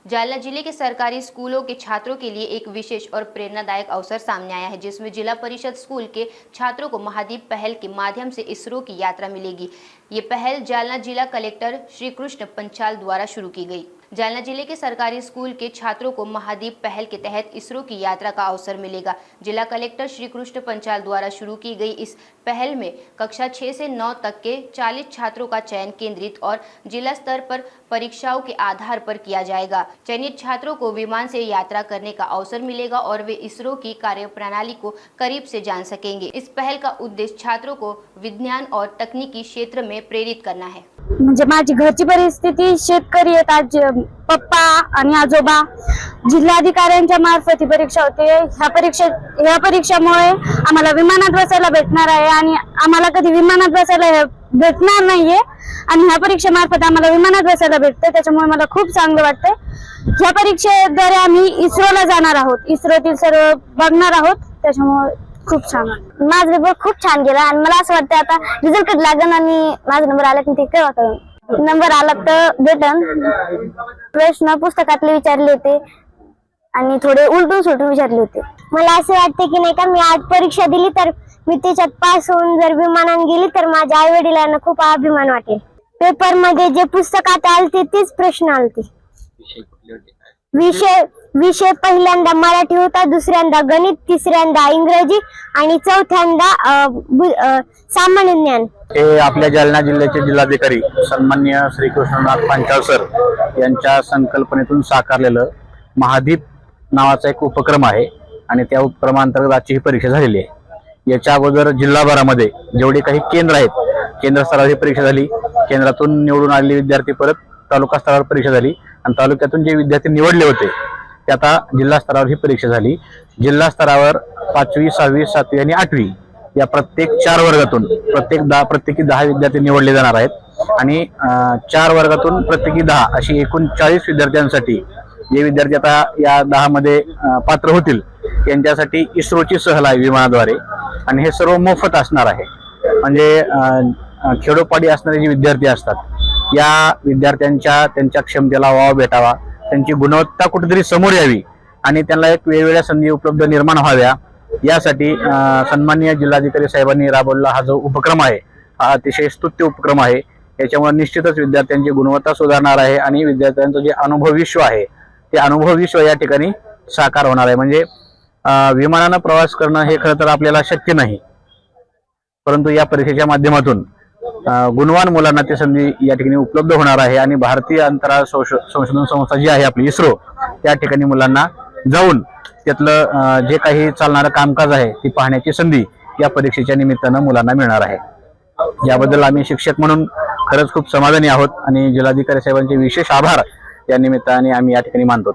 जालना जिले के सरकारी स्कूलों के छात्रों के लिए एक विशेष और प्रेरणादायक अवसर सामने आया है, जिसमें जिला परिषद स्कूल के छात्रों को महादीप पहल के माध्यम से इसरो की यात्रा मिलेगी। ये पहल जालना जिला कलेक्टर श्री कृष्ण पंचाल द्वारा शुरू की गई। जालना जिले के सरकारी स्कूल के छात्रों को महादीप पहल के तहत इसरो की यात्रा का अवसर मिलेगा। जिला कलेक्टर श्री कृष्ण पंचाल द्वारा शुरू की गई इस पहल में कक्षा 6 से 9 तक के 40 छात्रों का चयन केंद्रित और जिला स्तर पर परीक्षाओं के आधार पर किया जाएगा। चयनित छात्रों को विमान से यात्रा करने का अवसर मिलेगा और वे इसरो की कार्यप्रणाली को करीब से जान सकेंगे। इस पहल का उद्देश्य छात्रों को विज्ञान और तकनीकी क्षेत्र में प्रेरित करना है। म्हणजे माझी घरची परिस्थिती शेतकरी आहेत। आज पप्पा आणि आजोबा जिल्हाधिकाऱ्यांच्या मार्फत ही परीक्षा होते। ह्या परीक्षामुळे आम्हाला विमानात बसायला भेटणार आहे आणि आम्हाला कधी विमानात बसायला भेटणार नाहीये आणि ह्या परीक्षेमार्फत आम्हाला विमानात बसायला भेटते, त्याच्यामुळे मला खूप चांगलं वाटतंय। ह्या परीक्षेद्वारे आम्ही इस्रोला जाणार आहोत, इस्रोतील सर्व बघणार आहोत, त्याच्यामुळे खूप छान। माझा पेपर खूप छान गेला आणि मला असं वाटतं आता रिझल्ट कधी लागेल आणि माझा नंबर आला की ते काय वाटतं। नंबर आला तर भेटन। प्रश्न पुस्तकातले विचारले होते आणि थोडे उलटून सुलटून विचारले होते। मला असं वाटतं की नाही का, मी आज परीक्षा दिली तर मी त्याच्यात पास होऊन जर विमानाने गेली तर माझ्या आई वडिलांना खूप अभिमान वाटेल। पेपर मध्ये जे पुस्तकात आलते तेच प्रश्न आलते। विषय पहिल्यांदा मराठी होता, दुसऱ्यांदा गणित, तिसऱ्यांदा इंग्रजी आणि चौथ्यांदा सामान्य ज्ञान। हे आपल्या जालना जिल्ह्याचे जिल्हाधिकारी सन्माननीय श्री कृष्णनाथ पंचाल सर यांच्या संकल्पनेतून साकारलेलं महादीप नावाचा एक उपक्रम आहे आणि त्या उपक्रमांतर्गत आजची ही परीक्षा झालेली आहे। याच्या अगोदर जिल्हाभरामध्ये जेवढे काही केंद्र आहेत, केंद्र स्तरावर ही परीक्षा झाली, केंद्रातून निवडून आलेले विद्यार्थी परत तालुका स्तरावर परीक्षा झाली आणि तालुक्यातून जे विद्यार्थी निवडले होते ते आता जिल्हा स्तरावर ही परीक्षा झाली। जिल्हा स्तरावर 5वी, 6वी, 7वी आणि 8वी या प्रत्येक 4 वर्गातून प्रत्येकी 10 विद्यार्थी निवडले जाणार आहेत आणि 4 वर्गातून प्रत्येकी 10 अशी एकूण 40 विद्यार्थ्यांसाठी जे विद्यार्थी आता या 10 मध्ये पात्र होतील त्यांच्यासाठी इस्रोची सहल आहे विमानाद्वारे आणि हे सर्व मोफत असणार आहे। म्हणजे खेडोपाडी असणारे जे विद्यार्थी असतात या विद्यार्थ्यांच्या त्यांच्या क्षमतेला वाव भेटावा, त्यांची गुणवत्ता कुठेतरी समोर यावी आणि त्यांना एक वेगवेगळ्या संधी उपलब्ध निर्माण व्हाव्या यासाठी सन्माननीय जिल्हाधिकारी साहेबांनी राबवलेला हा जो उपक्रम आहे हा अतिशय स्तुत्य उपक्रम आहे। याच्यामुळे निश्चितच विद्यार्थ्यांची गुणवत्ता सुधारणार आहे आणि विद्यार्थ्यांचं जे अनुभव विश्व आहे ते अनुभव विश्व या ठिकाणी साकार होणार आहे। म्हणजे विमानानं प्रवास करणं हे खरं तर आपल्याला शक्य नाही, परंतु या परीक्षेच्या माध्यमातून गुणवान मुलांना ती संधी या ठिकाणी उपलब्ध होणार आहे आणि भारतीय अंतराळ संशोधन संस्था जी आहे आपली इस्रो त्या ठिकाणी मुलांना जाऊन त्यातलं जे काही चालणारं कामकाज आहे ती पाहण्याची संधी या परीक्षेच्या निमित्तानं मुलांना मिळणार आहे। याबद्दल आम्ही शिक्षक म्हणून खरंच खूप समाधानी आहोत आणि जिल्हाधिकारी साहेबांचे विशेष आभार या निमित्ताने आम्ही या ठिकाणी मानतो।